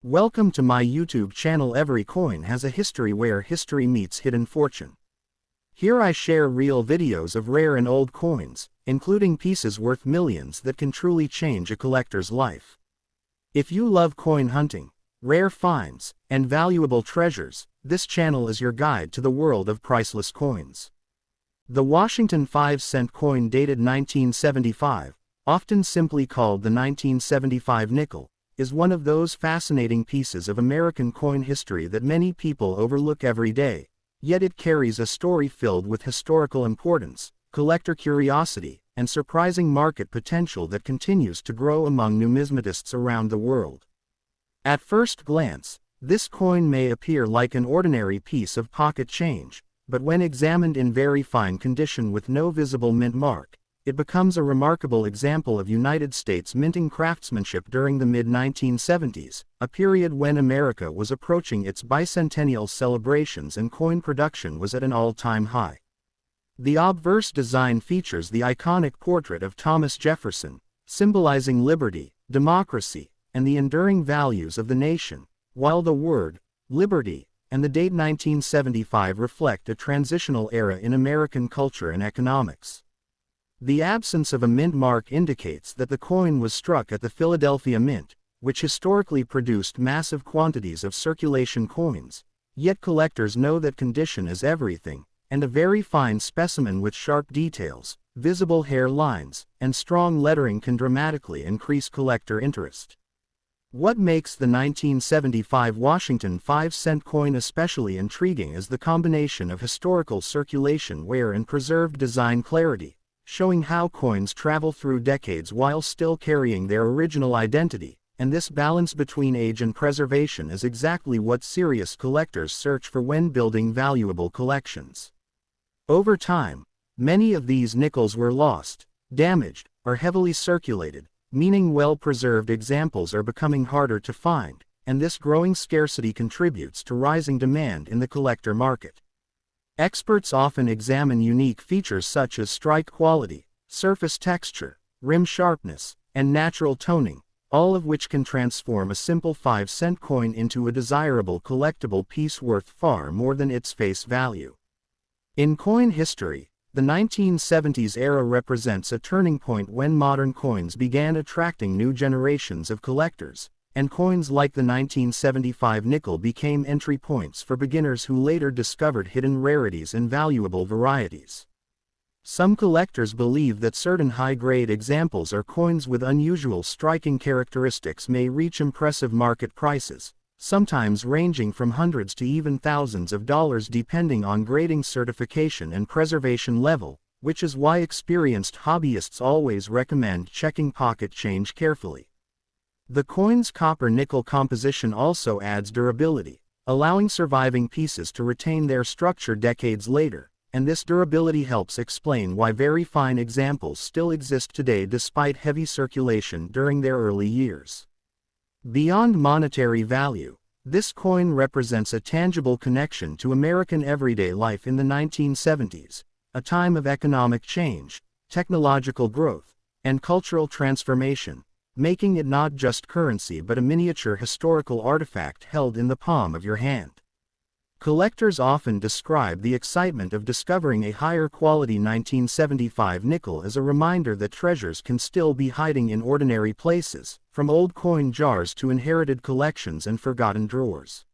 Welcome to my YouTube channel. Every coin has a history where history meets hidden fortune. Here I share real videos of rare and old coins, including pieces worth millions that can truly change a collector's life. If you love coin hunting, rare finds, and valuable treasures, this channel is your guide to the world of priceless coins. The Washington 5-cent coin dated 1975, often simply called the 1975 nickel, is one of those fascinating pieces of American coin history that many people overlook every day, yet it carries a story filled with historical importance, collector curiosity, and surprising market potential that continues to grow among numismatists around the world. At first glance, this coin may appear like an ordinary piece of pocket change, but when examined in very fine condition with no visible mint mark, it becomes a remarkable example of United States minting craftsmanship during the mid-1970s, a period when America was approaching its bicentennial celebrations and coin production was at an all-time high. The obverse design features the iconic portrait of Thomas Jefferson, symbolizing liberty, democracy, and the enduring values of the nation, while the word liberty and the date 1975 reflect a transitional era in American culture and economics. The absence of a mint mark indicates that the coin was struck at the Philadelphia Mint, which historically produced massive quantities of circulation coins, yet collectors know that condition is everything, and a very fine specimen with sharp details, visible hair lines, and strong lettering can dramatically increase collector interest. What makes the 1975 Washington 5-cent coin especially intriguing is the combination of historical circulation wear and preserved design clarity, showing how coins travel through decades while still carrying their original identity, and this balance between age and preservation is exactly what serious collectors search for when building valuable collections. Over time, many of these nickels were lost, damaged, or heavily circulated, meaning well-preserved examples are becoming harder to find, and this growing scarcity contributes to rising demand in the collector market. Experts often examine unique features such as strike quality, surface texture, rim sharpness, and natural toning, all of which can transform a simple 5-cent coin into a desirable collectible piece worth far more than its face value. In coin history, the 1970s era represents a turning point when modern coins began attracting new generations of collectors, and coins like the 1975 nickel became entry points for beginners who later discovered hidden rarities and valuable varieties. Some collectors believe that certain high-grade examples or coins with unusual striking characteristics may reach impressive market prices, sometimes ranging from hundreds to even thousands of dollars depending on grading, certification, and preservation level, which is why experienced hobbyists always recommend checking pocket change carefully. The coin's copper-nickel composition also adds durability, allowing surviving pieces to retain their structure decades later, and this durability helps explain why very fine examples still exist today despite heavy circulation during their early years. Beyond monetary value, this coin represents a tangible connection to American everyday life in the 1970s, a time of economic change, technological growth, and cultural transformation, making it not just currency but a miniature historical artifact held in the palm of your hand. Collectors often describe the excitement of discovering a higher quality 1975 nickel as a reminder that treasures can still be hiding in ordinary places, from old coin jars to inherited collections and forgotten drawers.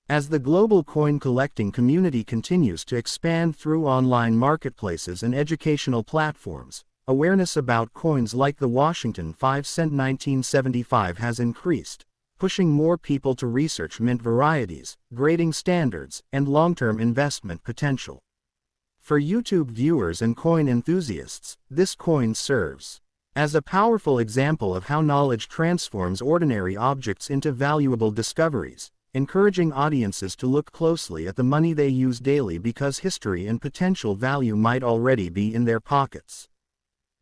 As the global coin collecting community continues to expand through online marketplaces and educational platforms, awareness about coins like the Washington 5-cent 1975 has increased, pushing more people to research mint varieties, grading standards, and long-term investment potential. For YouTube viewers and coin enthusiasts, this coin serves as a powerful example of how knowledge transforms ordinary objects into valuable discoveries, encouraging audiences to look closely at the money they use daily because history and potential value might already be in their pockets.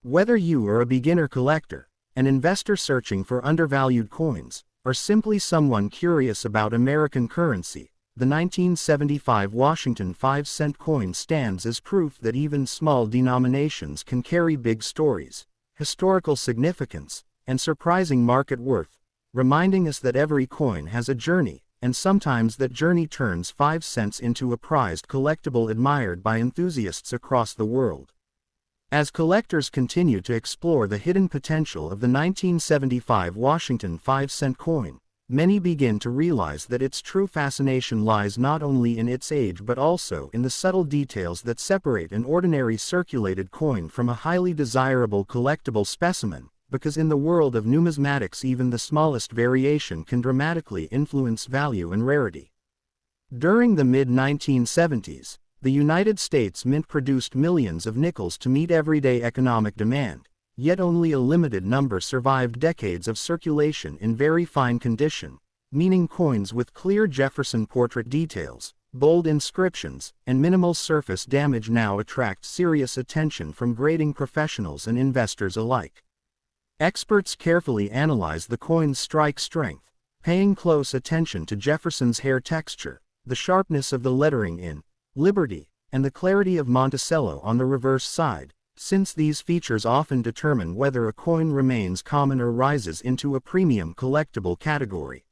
Whether you are a beginner collector, an investor searching for undervalued coins, or simply someone curious about American currency, the 1975 Washington 5-cent coin stands as proof that even small denominations can carry big stories, historical significance, and surprising market worth, reminding us that every coin has a journey, and sometimes that journey turns 5 cents into a prized collectible admired by enthusiasts across the world. As collectors continue to explore the hidden potential of the 1975 Washington 5-cent coin, many begin to realize that its true fascination lies not only in its age but also in the subtle details that separate an ordinary circulated coin from a highly desirable collectible specimen, because in the world of numismatics even the smallest variation can dramatically influence value and rarity. During the mid-1970s, the United States Mint produced millions of nickels to meet everyday economic demand, yet only a limited number survived decades of circulation in very fine condition, meaning coins with clear Jefferson portrait details, bold inscriptions, and minimal surface damage now attract serious attention from grading professionals and investors alike. Experts carefully analyze the coin's strike strength, paying close attention to Jefferson's hair texture, the sharpness of the lettering in Liberty, and the clarity of Monticello on the reverse side, since these features often determine whether a coin remains common or rises into a premium collectible category.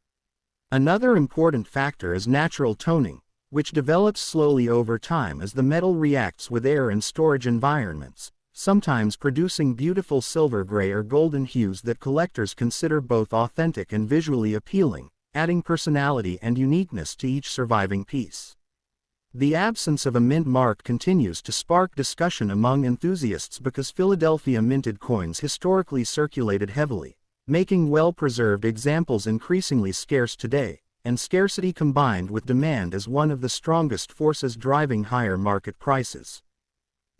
Another important factor is natural toning, which develops slowly over time as the metal reacts with air and storage environments, sometimes producing beautiful silver gray or golden hues that collectors consider both authentic and visually appealing, adding personality and uniqueness to each surviving piece. The absence of a mint mark continues to spark discussion among enthusiasts because Philadelphia minted coins historically circulated heavily, making well-preserved examples increasingly scarce today, and scarcity combined with demand is one of the strongest forces driving higher market prices.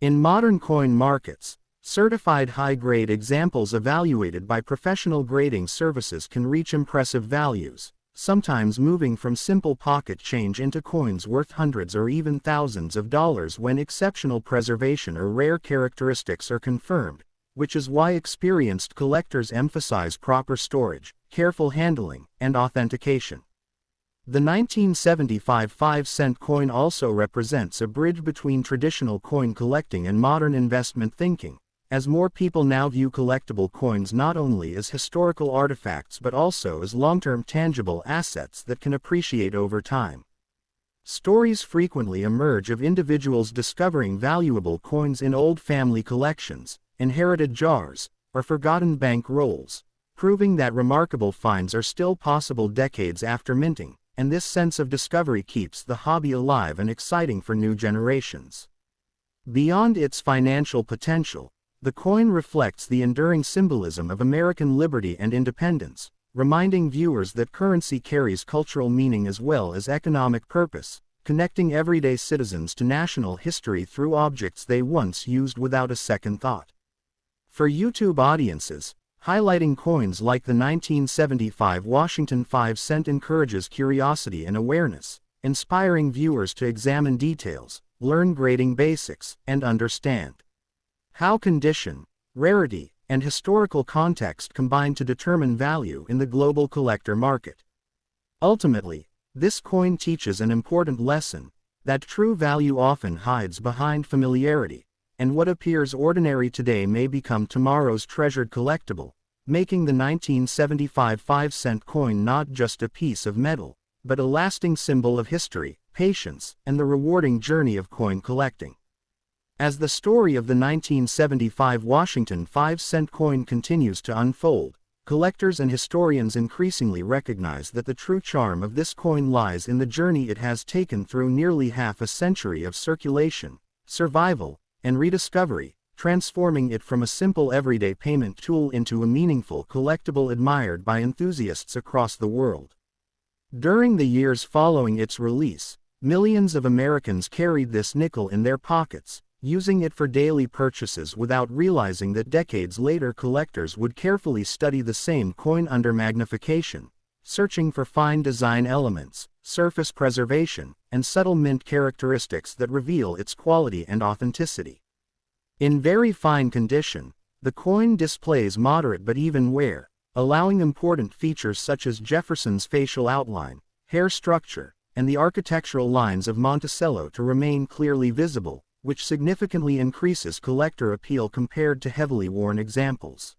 In modern coin markets, certified high-grade examples evaluated by professional grading services can reach impressive values, sometimes moving from simple pocket change into coins worth hundreds or even thousands of dollars when exceptional preservation or rare characteristics are confirmed, which is why experienced collectors emphasize proper storage, careful handling, and authentication. The 1975 5-cent coin also represents a bridge between traditional coin collecting and modern investment thinking, as more people now view collectible coins not only as historical artifacts but also as long-term tangible assets that can appreciate over time. Stories frequently emerge of individuals discovering valuable coins in old family collections, inherited jars, or forgotten bank rolls, proving that remarkable finds are still possible decades after minting, and this sense of discovery keeps the hobby alive and exciting for new generations. Beyond its financial potential, the coin reflects the enduring symbolism of American liberty and independence, reminding viewers that currency carries cultural meaning as well as economic purpose, connecting everyday citizens to national history through objects they once used without a second thought. For YouTube audiences, highlighting coins like the 1975 Washington 5-cent encourages curiosity and awareness, inspiring viewers to examine details, learn grading basics, and understand how condition, rarity, and historical context combine to determine value in the global collector market. Ultimately, this coin teaches an important lesson, that true value often hides behind familiarity, and what appears ordinary today may become tomorrow's treasured collectible, making the 1975 5-cent coin not just a piece of metal, but a lasting symbol of history, patience, and the rewarding journey of coin collecting. As the story of the 1975 Washington 5-cent coin continues to unfold, collectors and historians increasingly recognize that the true charm of this coin lies in the journey it has taken through nearly half a century of circulation, survival, and rediscovery, transforming it from a simple everyday payment tool into a meaningful collectible admired by enthusiasts across the world. During the years following its release, millions of Americans carried this nickel in their pockets, using it for daily purchases without realizing that decades later collectors would carefully study the same coin under magnification, searching for fine design elements, surface preservation, and subtle mint characteristics that reveal its quality and authenticity. In very fine condition, the coin displays moderate but even wear, allowing important features such as Jefferson's facial outline, hair structure, and the architectural lines of Monticello to remain clearly visible, which significantly increases collector appeal compared to heavily worn examples.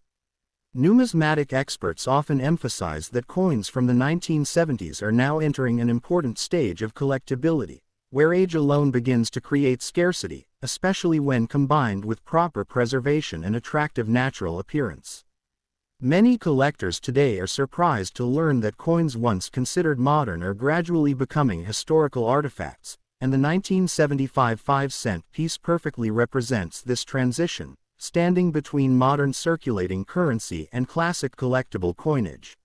Numismatic experts often emphasize that coins from the 1970s are now entering an important stage of collectability, where age alone begins to create scarcity, especially when combined with proper preservation and attractive natural appearance. Many collectors today are surprised to learn that coins once considered modern are gradually becoming historical artifacts, and the 1975 5-cent piece perfectly represents this transition, standing between modern circulating currency and classic collectible coinage.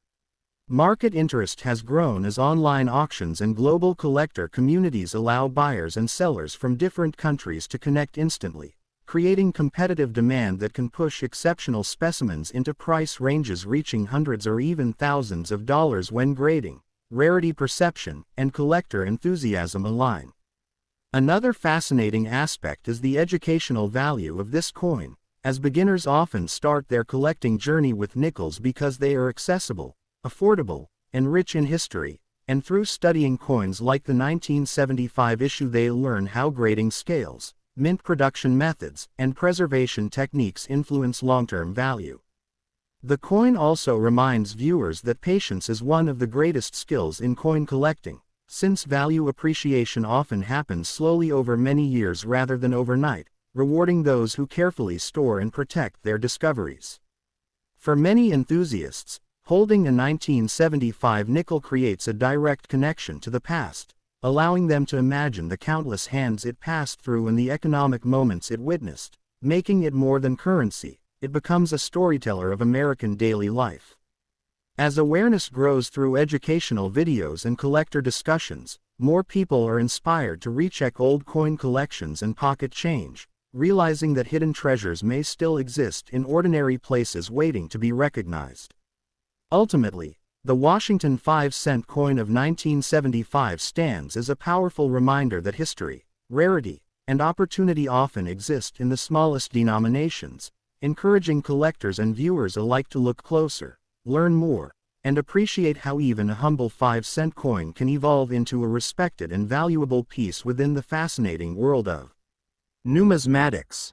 Market interest has grown as online auctions and global collector communities allow buyers and sellers from different countries to connect instantly, creating competitive demand that can push exceptional specimens into price ranges reaching hundreds or even thousands of dollars when grading, rarity perception, and collector enthusiasm align. Another fascinating aspect is the educational value of this coin, as beginners often start their collecting journey with nickels because they are accessible, affordable, and rich in history, and through studying coins like the 1975 issue they learn how grading scales, mint production methods, and preservation techniques influence long-term value. The coin also reminds viewers that patience is one of the greatest skills in coin collecting, since value appreciation often happens slowly over many years rather than overnight, rewarding those who carefully store and protect their discoveries. For many enthusiasts, holding a 1975 nickel creates a direct connection to the past, allowing them to imagine the countless hands it passed through and the economic moments it witnessed. Making it more than currency, it becomes a storyteller of American daily life. As awareness grows through educational videos and collector discussions, more people are inspired to recheck old coin collections and pocket change, realizing that hidden treasures may still exist in ordinary places waiting to be recognized. Ultimately, the Washington 5-cent coin of 1975 stands as a powerful reminder that history, rarity, and opportunity often exist in the smallest denominations, encouraging collectors and viewers alike to look closer, learn more, and appreciate how even a humble 5-cent coin can evolve into a respected and valuable piece within the fascinating world of numismatics.